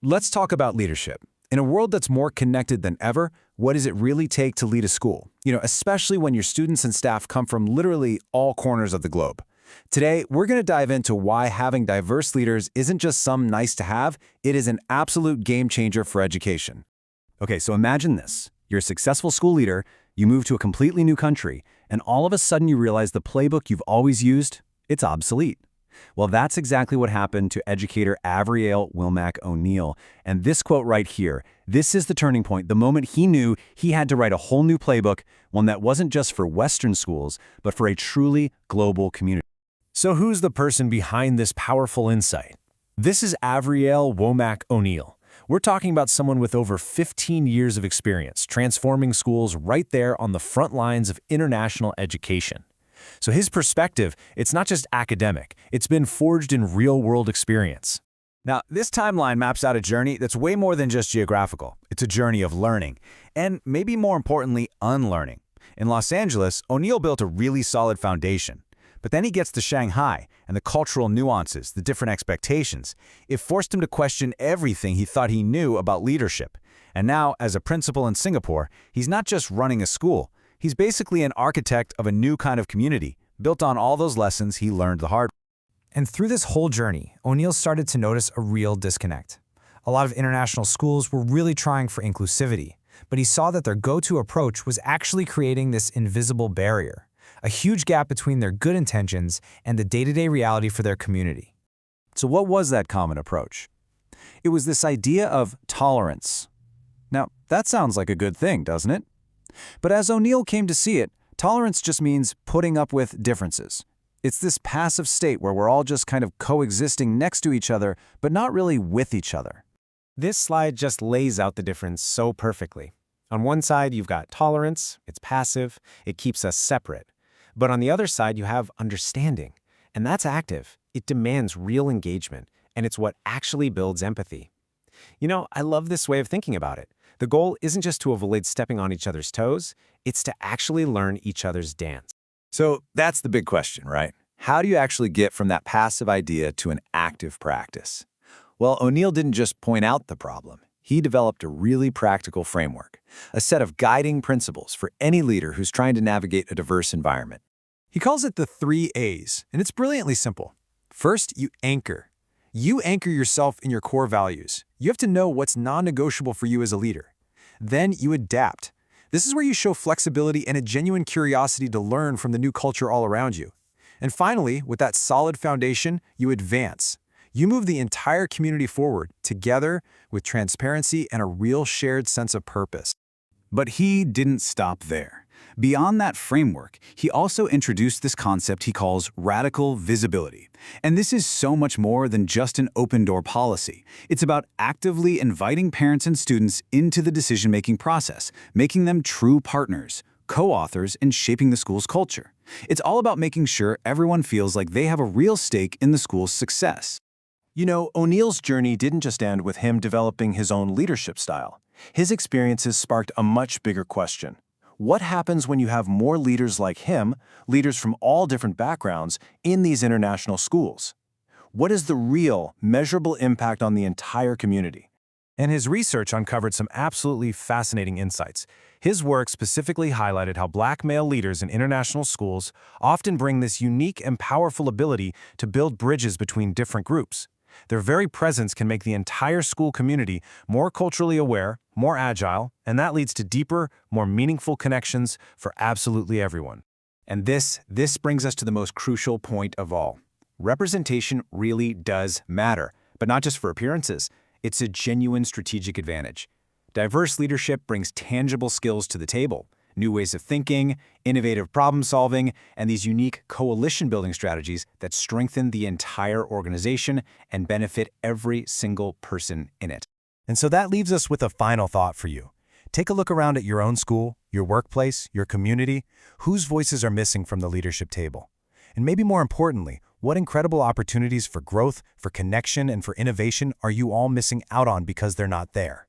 Let's talk about leadership. In a world that's more connected than ever, what does it really take to lead a school? Especially when your students and staff come from literally all corners of the globe. Today, we're going to dive into why having diverse leaders isn't just some nice to have, it is an absolute game changer for education. Okay, so imagine this. You're a successful school leader, you move to a completely new country, and all of a sudden you realize the playbook you've always used, it's obsolete. Well, that's exactly what happened to educator Avreeayl Womack-O'Neil. And this quote right here, this is the turning point, the moment he knew he had to write a whole new playbook, one that wasn't just for Western schools, but for a truly global community. So who's the person behind this powerful insight? This is Avreeayl Womack-O'Neil. We're talking about someone with over 15 years of experience transforming schools right there on the front lines of international education. So his perspective, it's not just academic, it's been forged in real-world experience. Now, this timeline maps out a journey that's way more than just geographical. It's a journey of learning, and maybe more importantly, unlearning. In Los Angeles, O'Neil built a really solid foundation. But then he gets to Shanghai, and the cultural nuances, the different expectations, it forced him to question everything he thought he knew about leadership. And now, as a principal in Singapore, he's not just running a school. He's basically an architect of a new kind of community, built on all those lessons he learned the hard way. And through this whole journey, O'Neil started to notice a real disconnect. A lot of international schools were really trying for inclusivity, but he saw that their go-to approach was actually creating this invisible barrier, a huge gap between their good intentions and the day-to-day reality for their community. So what was that common approach? It was this idea of tolerance. Now, that sounds like a good thing, doesn't it? But as O'Neil came to see it, tolerance just means putting up with differences. It's this passive state where we're all just kind of coexisting next to each other, but not really with each other. This slide just lays out the difference so perfectly. On one side, you've got tolerance, it's passive, it keeps us separate. But on the other side, you have understanding, and that's active. It demands real engagement, and it's what actually builds empathy. I love this way of thinking about it. The goal isn't just to avoid stepping on each other's toes, it's to actually learn each other's dance. So that's the big question, right? How do you actually get from that passive idea to an active practice? Well, O'Neil didn't just point out the problem. He developed a really practical framework, a set of guiding principles for any leader who's trying to navigate a diverse environment. He calls it the 3 A's, and it's brilliantly simple. First, you anchor. You anchor yourself in your core values. You have to know what's non-negotiable for you as a leader. Then you adapt. This is where you show flexibility and a genuine curiosity to learn from the new culture all around you. And finally, with that solid foundation, you advance. You move the entire community forward, together, with transparency and a real shared sense of purpose. But he didn't stop there. Beyond that framework, he also introduced this concept he calls radical visibility. And this is so much more than just an open-door policy. It's about actively inviting parents and students into the decision-making process, making them true partners, co-authors in shaping the school's culture. It's all about making sure everyone feels like they have a real stake in the school's success. O'Neil's journey didn't just end with him developing his own leadership style. His experiences sparked a much bigger question. What happens when you have more leaders like him, leaders from all different backgrounds, in these international schools? What is the real, measurable impact on the entire community? And his research uncovered some absolutely fascinating insights. His work specifically highlighted how Black male leaders in international schools often bring this unique and powerful ability to build bridges between different groups. Their very presence can make the entire school community more culturally aware, more agile, and that leads to deeper, more meaningful connections for absolutely everyone. And this brings us to the most crucial point of all. Representation really does matter, but not just for appearances. It's a genuine strategic advantage. Diverse leadership brings tangible skills to the table, new ways of thinking, innovative problem-solving, and these unique coalition-building strategies that strengthen the entire organization and benefit every single person in it. And so that leaves us with a final thought for you. Take a look around at your own school, your workplace, your community. Whose voices are missing from the leadership table? And maybe more importantly, what incredible opportunities for growth, for connection, and for innovation are you all missing out on because they're not there?